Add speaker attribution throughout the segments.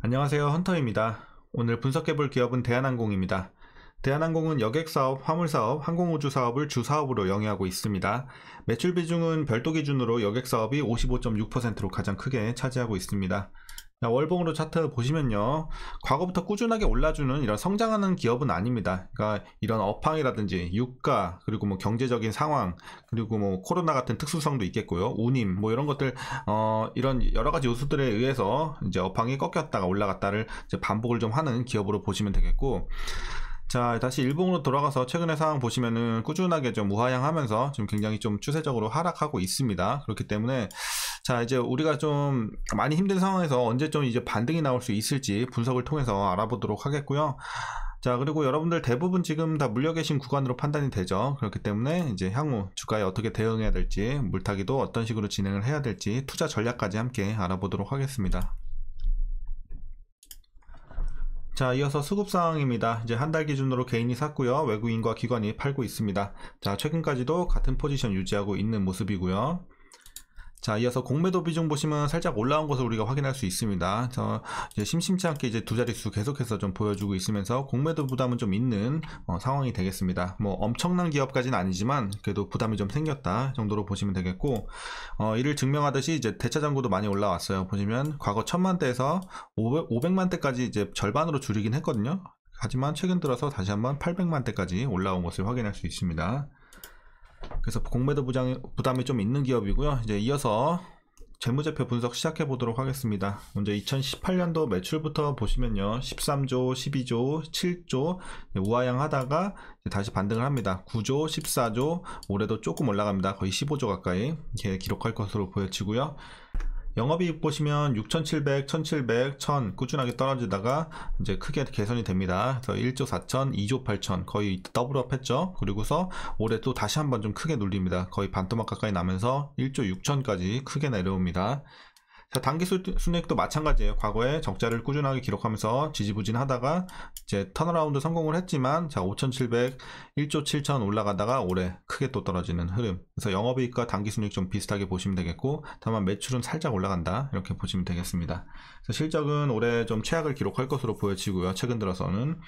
Speaker 1: 안녕하세요, 헌터입니다. 오늘 분석해볼 기업은 대한항공입니다. 대한항공은 여객사업, 화물사업, 항공우주사업을 주사업으로 영위하고 있습니다. 매출 비중은 별도 기준으로 여객사업이 55.6%로 가장 크게 차지하고 있습니다. 월봉으로 차트 보시면요, 과거부터 꾸준하게 올라주는 이런 성장하는 기업은 아닙니다. 그러니까 이런 업황이라든지 유가, 그리고 뭐 경제적인 상황, 그리고 뭐 코로나 같은 특수성도 있겠고요, 운임 뭐 이런 것들, 이런 여러 가지 요소들에 의해서 이제 업황이 꺾였다가 올라갔다를 이제 반복을 좀 하는 기업으로 보시면 되겠고, 자, 다시 일봉으로 돌아가서 최근의 상황 보시면은 꾸준하게 좀 우하향하면서 지금 굉장히 좀 추세적으로 하락하고 있습니다. 그렇기 때문에 자, 이제 우리가 좀 많이 힘든 상황에서 언제쯤 이제 반등이 나올 수 있을지 분석을 통해서 알아보도록 하겠고요. 자, 그리고 여러분들 대부분 지금 다 물려 계신 구간으로 판단이 되죠. 그렇기 때문에 이제 향후 주가에 어떻게 대응해야 될지, 물타기도 어떤 식으로 진행을 해야 될지, 투자 전략까지 함께 알아보도록 하겠습니다. 자, 이어서 수급 상황입니다. 이제 한 달 기준으로 개인이 샀고요, 외국인과 기관이 팔고 있습니다. 자, 최근까지도 같은 포지션 유지하고 있는 모습이고요. 자, 이어서 공매도 비중 보시면 살짝 올라온 것을 우리가 확인할 수 있습니다. 이제 심심치 않게 이제 두 자릿수 계속해서 좀 보여주고 있으면서 공매도 부담은 좀 있는 상황이 되겠습니다. 뭐 엄청난 기업까지는 아니지만 그래도 부담이 좀 생겼다 정도로 보시면 되겠고, 이를 증명하듯이 이제 대차장고도 많이 올라왔어요. 보시면 과거 1000만대에서 500만대까지 이제 절반으로 줄이긴 했거든요. 하지만 최근 들어서 다시 한번 800만대까지 올라온 것을 확인할 수 있습니다. 그래서 공매도 부담이 좀 있는 기업이고요. 이제 이어서 재무제표 분석 시작해 보도록 하겠습니다. 먼저 2018년도 매출부터 보시면요, 13조, 12조, 7조 우하향 하다가 다시 반등을 합니다. 9조, 14조, 올해도 조금 올라갑니다. 거의 15조 가까이 이렇게 기록할 것으로 보여지고요. 영업이익 보시면 6,700, 1,700, 1,000 꾸준하게 떨어지다가 이제 크게 개선이 됩니다. 그래서 1조 4천, 2조 8천 거의 더블업 했죠. 그리고서 올해 또 다시 한번 좀 크게 눌립니다. 거의 반토막 가까이 나면서 1조 6천까지 크게 내려옵니다. 자, 단기 순이익도 마찬가지예요. 과거에 적자를 꾸준하게 기록하면서 지지부진하다가 이제 턴어라운드 성공을 했지만, 자, 5,700, 1조 7천 올라가다가 올해 크게 또 떨어지는 흐름. 그래서 영업이익과 단기 순이익 좀 비슷하게 보시면 되겠고, 다만 매출은 살짝 올라간다 이렇게 보시면 되겠습니다. 그래서 실적은 올해 좀 최악을 기록할 것으로 보여지고요, 최근 들어서는.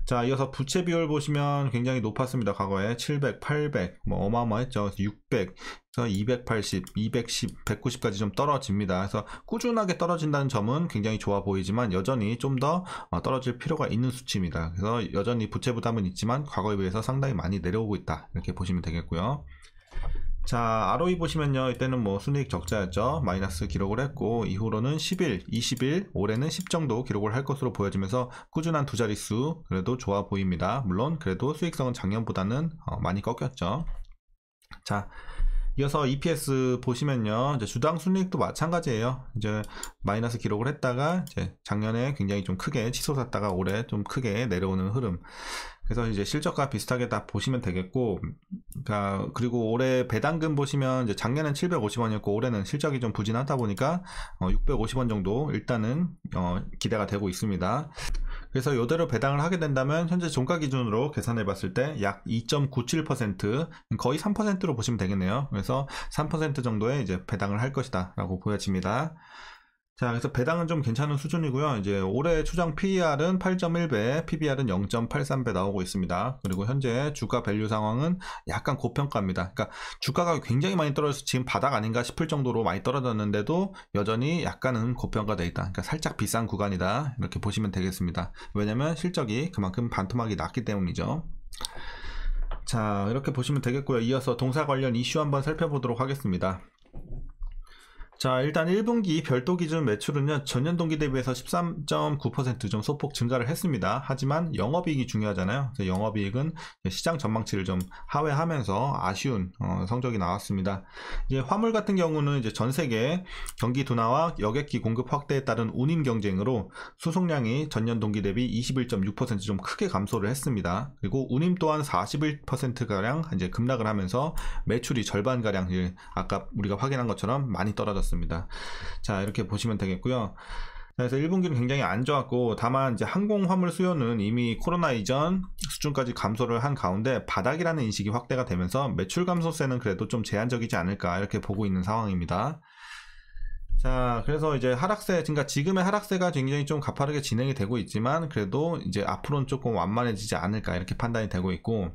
Speaker 1: 자, 이어서 부채 비율 보시면 굉장히 높았습니다. 과거에 700, 800 뭐 어마어마했죠. 600, 280, 210, 190까지 좀 떨어집니다. 그래서 꾸준하게 떨어진다는 점은 굉장히 좋아 보이지만 여전히 좀 더 떨어질 필요가 있는 수치입니다. 그래서 여전히 부채 부담은 있지만 과거에 비해서 상당히 많이 내려오고 있다 이렇게 보시면 되겠고요. 자, ROE 보시면요, 이때는 뭐 순이익 적자였죠. 마이너스 기록을 했고, 이후로는 11, 21, 올해는 10 정도 기록을 할 것으로 보여지면서 꾸준한 두 자릿수 그래도 좋아 보입니다. 물론 그래도 수익성은 작년보다는 많이 꺾였죠. 자, 이어서 EPS 보시면요, 이제 주당 순이익도 마찬가지예요. 이제 마이너스 기록을 했다가 이제 작년에 굉장히 좀 크게 치솟았다가 올해 좀 크게 내려오는 흐름. 그래서 이제 실적과 비슷하게 다 보시면 되겠고, 그러니까 그리고 올해 배당금 보시면 이제 작년엔 750원이었고 올해는 실적이 좀 부진하다 보니까 650원 정도 일단은 기대가 되고 있습니다. 그래서 이대로 배당을 하게 된다면 현재 종가 기준으로 계산해 봤을 때 약 2.97%, 거의 3%로 보시면 되겠네요. 그래서 3% 정도의 이제 배당을 할 것이다 라고 보여집니다. 자, 그래서 배당은 좀 괜찮은 수준이고요. 이제 올해 추정 PER은 8.1배, PBR은 0.83배 나오고 있습니다. 그리고 현재 주가 밸류 상황은 약간 고평가입니다. 그러니까 주가가 굉장히 많이 떨어져서 지금 바닥 아닌가 싶을 정도로 많이 떨어졌는데도 여전히 약간은 고평가되어 있다. 그러니까 살짝 비싼 구간이다 이렇게 보시면 되겠습니다. 왜냐면 실적이 그만큼 반토막이 났기 때문이죠. 자, 이렇게 보시면 되겠고요. 이어서 동사 관련 이슈 한번 살펴보도록 하겠습니다. 자, 일단 1분기 별도 기준 매출은요, 전년 동기 대비해서 13.9% 좀 소폭 증가를 했습니다. 하지만 영업이익이 중요하잖아요. 그래서 영업이익은 시장 전망치를 좀 하회하면서 아쉬운 성적이 나왔습니다. 이제 화물 같은 경우는 이제 전 세계 경기 둔화와 여객기 공급 확대에 따른 운임 경쟁으로 수송량이 전년 동기 대비 21.6% 좀 크게 감소를 했습니다. 그리고 운임 또한 41%가량 이제 급락을 하면서 매출이 절반가량 아까 우리가 확인한 것처럼 많이 떨어졌습니다. 자, 이렇게 보시면 되겠고요. 그래서 1분기는 굉장히 안 좋았고, 다만 이제 항공 화물 수요는 이미 코로나 이전 수준까지 감소를 한 가운데 바닥이라는 인식이 확대가 되면서 매출 감소세는 그래도 좀 제한적이지 않을까 이렇게 보고 있는 상황입니다. 자, 그래서 이제 하락세, 그러니까 지금의 하락세가 굉장히 좀 가파르게 진행이 되고 있지만, 그래도 이제 앞으로는 조금 완만해지지 않을까, 이렇게 판단이 되고 있고,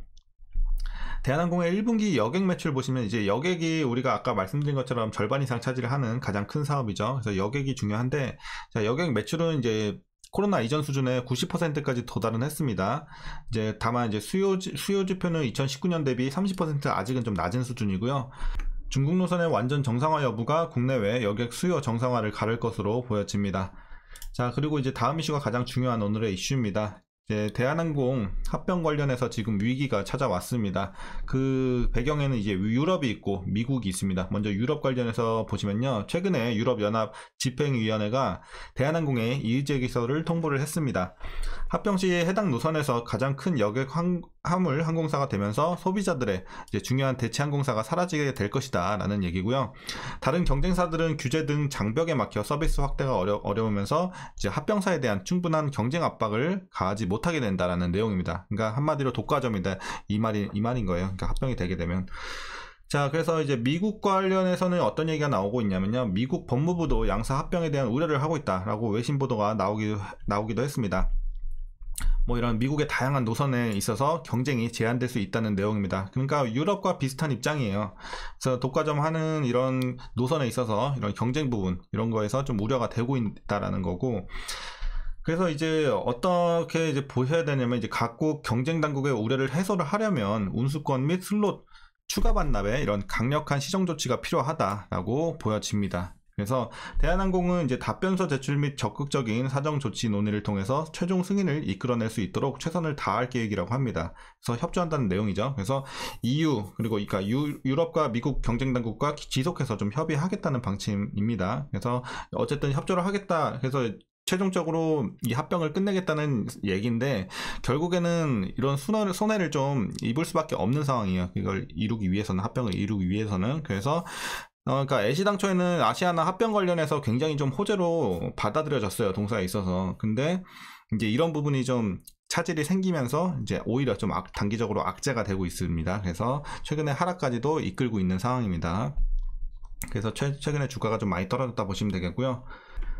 Speaker 1: 대한항공의 1분기 여객 매출 보시면 이제 여객이 우리가 아까 말씀드린 것처럼 절반 이상 차지를 하는 가장 큰 사업이죠. 그래서 여객이 중요한데, 자, 여객 매출은 이제 코로나 이전 수준의 90%까지 도달은 했습니다. 이제 다만 이제 수요 지표는 2019년 대비 30% 아직은 좀 낮은 수준이고요. 중국 노선의 완전 정상화 여부가 국내외 여객 수요 정상화를 가를 것으로 보여집니다. 자, 그리고 이제 다음 이슈가 가장 중요한 오늘의 이슈입니다. 이제 대한항공 합병 관련해서 지금 위기가 찾아왔습니다. 그 배경에는 이제 유럽이 있고 미국이 있습니다. 먼저 유럽 관련해서 보시면요, 최근에 유럽연합 집행위원회가 대한항공의 이의제 기서를 통보를 했습니다. 합병 시 해당 노선에서 가장 큰 여객 화물 항공사가 되면서 소비자들의 이제 중요한 대체 항공사가 사라지게 될 것이다 라는 얘기고요. 다른 경쟁사들은 규제 등 장벽에 막혀 서비스 확대가 어려우면서 이제 합병사에 대한 충분한 경쟁 압박을 가하지 못하게 된다라는 내용입니다. 그러니까 한마디로 독과점이다, 이 말인 거예요. 그러니까 합병이 되게 되면. 자, 그래서 이제 미국 관련해서는 어떤 얘기가 나오고 있냐면요, 미국 법무부도 양사 합병에 대한 우려를 하고 있다라고 외신 보도가 나오기도 했습니다. 뭐 이런 미국의 다양한 노선에 있어서 경쟁이 제한될 수 있다는 내용입니다. 그러니까 유럽과 비슷한 입장이에요. 그래서 독과점 하는 이런 노선에 있어서 이런 경쟁 부분, 이런 거에서 좀 우려가 되고 있다라는 거고, 그래서 이제 어떻게 이제 보셔야 되냐면, 이제 각국 경쟁 당국의 우려를 해소를 하려면 운수권 및 슬롯 추가 반납에 이런 강력한 시정 조치가 필요하다라고 보여집니다. 그래서 대한항공은 이제 답변서 제출 및 적극적인 사정 조치 논의를 통해서 최종 승인을 이끌어낼 수 있도록 최선을 다할 계획이라고 합니다. 그래서 협조한다는 내용이죠. 그래서 EU 그리고 그러니까 유럽과 미국 경쟁 당국과 지속해서 좀 협의하겠다는 방침입니다. 그래서 어쨌든 협조를 하겠다 해서 최종적으로 이 합병을 끝내겠다는 얘기인데, 결국에는 이런 손해를 좀 입을 수밖에 없는 상황이에요. 이걸 이루기 위해서는, 합병을 이루기 위해서는. 그래서 그러니까 애시당초에는 아시아나 합병 관련해서 굉장히 좀 호재로 받아들여졌어요, 동사에 있어서. 근데 이제 이런 부분이 좀 차질이 생기면서 이제 오히려 좀 단기적으로 악재가 되고 있습니다. 그래서 최근에 하락까지도 이끌고 있는 상황입니다. 그래서 최근에 주가가 좀 많이 떨어졌다 보시면 되겠고요.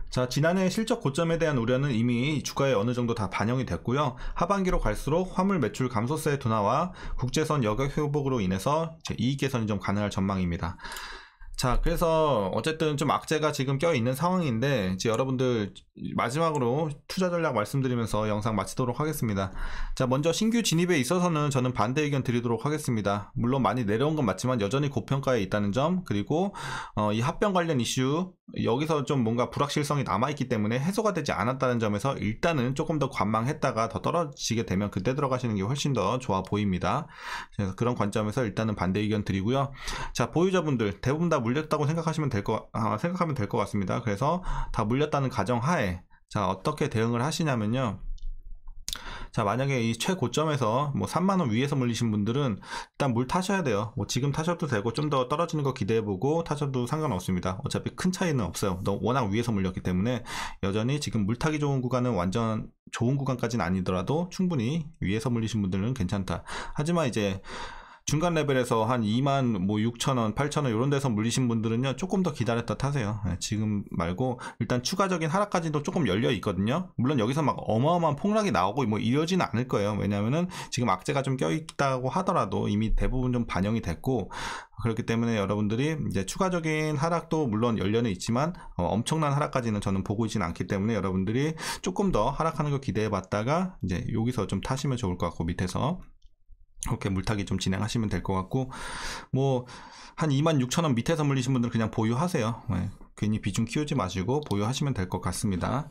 Speaker 1: 자, 지난해 실적 고점에 대한 우려는 이미 주가에 어느 정도 다 반영이 됐고요. 하반기로 갈수록 화물 매출 감소세 둔화와 국제선 여객 회복으로 인해서 이익 개선이 좀 가능할 전망입니다. 자, 그래서 어쨌든 좀 악재가 지금 껴있는 상황인데, 이제 여러분들 마지막으로 투자 전략 말씀드리면서 영상 마치도록 하겠습니다. 자, 먼저 신규 진입에 있어서는 저는 반대 의견 드리도록 하겠습니다. 물론 많이 내려온 건 맞지만 여전히 고평가에 있다는 점, 그리고 이 합병 관련 이슈, 여기서 좀 뭔가 불확실성이 남아있기 때문에 해소가 되지 않았다는 점에서 일단은 조금 더 관망했다가 더 떨어지게 되면 그때 들어가시는 게 훨씬 더 좋아 보입니다. 그래서 그런 관점에서 일단은 반대 의견 드리고요. 자, 보유자분들 대부분 다 물렸다고 생각하면 될 것 같습니다. 그래서 다 물렸다는 가정하에, 자, 어떻게 대응을 하시냐면요, 자, 만약에 이 최고점에서 뭐 3만원 위에서 물리신 분들은 일단 물 타셔야 돼요. 뭐 지금 타셔도 되고 좀 더 떨어지는 거 기대해보고 타셔도 상관없습니다. 어차피 큰 차이는 없어요. 워낙 위에서 물렸기 때문에 여전히 지금 물 타기 좋은 구간은 완전 좋은 구간까지는 아니더라도 충분히 위에서 물리신 분들은 괜찮다. 하지만 이제 중간 레벨에서 한 2만 뭐 6천원, 8천원 이런 데서 물리신 분들은요, 조금 더 기다렸다 타세요. 지금 말고 일단 추가적인 하락까지도 조금 열려 있거든요. 물론 여기서 막 어마어마한 폭락이 나오고 뭐 이러지는 않을 거예요. 왜냐면은 지금 악재가 좀 껴있다고 하더라도 이미 대부분 좀 반영이 됐고, 그렇기 때문에 여러분들이 이제 추가적인 하락도 물론 열려는 있지만 엄청난 하락까지는 저는 보고 있지는 않기 때문에 여러분들이 조금 더 하락하는 거 기대해 봤다가 이제 여기서 좀 타시면 좋을 것 같고, 밑에서 이렇게 물타기 좀 진행하시면 될 것 같고, 뭐 한 26,000원 밑에서 물리신 분들은 그냥 보유하세요. 괜히 비중 키우지 마시고 보유하시면 될 것 같습니다.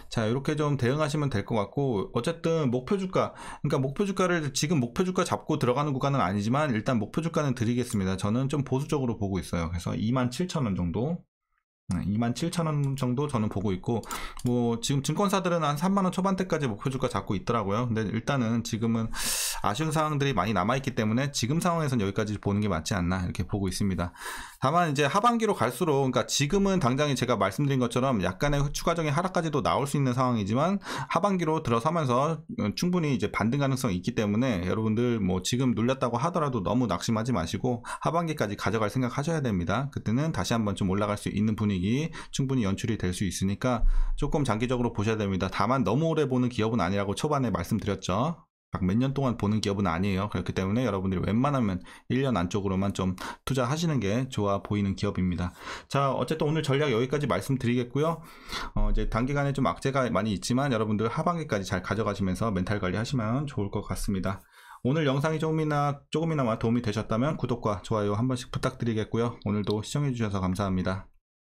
Speaker 1: 자, 이렇게 좀 대응하시면 될 것 같고, 어쨌든 목표 주가, 그러니까 목표 주가를 지금 목표 주가 잡고 들어가는 구간은 아니지만 일단 목표 주가는 드리겠습니다. 저는 좀 보수적으로 보고 있어요. 그래서 27,000원 정도, 27,000원 정도 저는 보고 있고, 뭐 지금 증권사들은 한 3만원 초반대까지 목표 주가 잡고 있더라고요. 근데 일단은 지금은 아쉬운 상황들이 많이 남아있기 때문에 지금 상황에서는 여기까지 보는 게 맞지 않나, 이렇게 보고 있습니다. 다만 이제 하반기로 갈수록, 그러니까 지금은 당장에 제가 말씀드린 것처럼 약간의 추가적인 하락까지도 나올 수 있는 상황이지만 하반기로 들어서면서 충분히 이제 반등 가능성이 있기 때문에 여러분들 뭐 지금 눌렸다고 하더라도 너무 낙심하지 마시고 하반기까지 가져갈 생각 하셔야 됩니다. 그때는 다시 한번 좀 올라갈 수 있는 분위기 순이익이 충분히 연출이 될 수 있으니까 조금 장기적으로 보셔야 됩니다. 다만 너무 오래 보는 기업은 아니라고 초반에 말씀드렸죠. 막 몇 년 동안 보는 기업은 아니에요. 그렇기 때문에 여러분들이 웬만하면 1년 안쪽으로만 좀 투자하시는 게 좋아 보이는 기업입니다. 자, 어쨌든 오늘 전략 여기까지 말씀드리겠고요. 이제 단기간에 좀 악재가 많이 있지만 여러분들 하반기까지 잘 가져가시면서 멘탈 관리하시면 좋을 것 같습니다. 오늘 영상이 조금이나마 도움이 되셨다면 구독과 좋아요 한 번씩 부탁드리겠고요. 오늘도 시청해주셔서 감사합니다.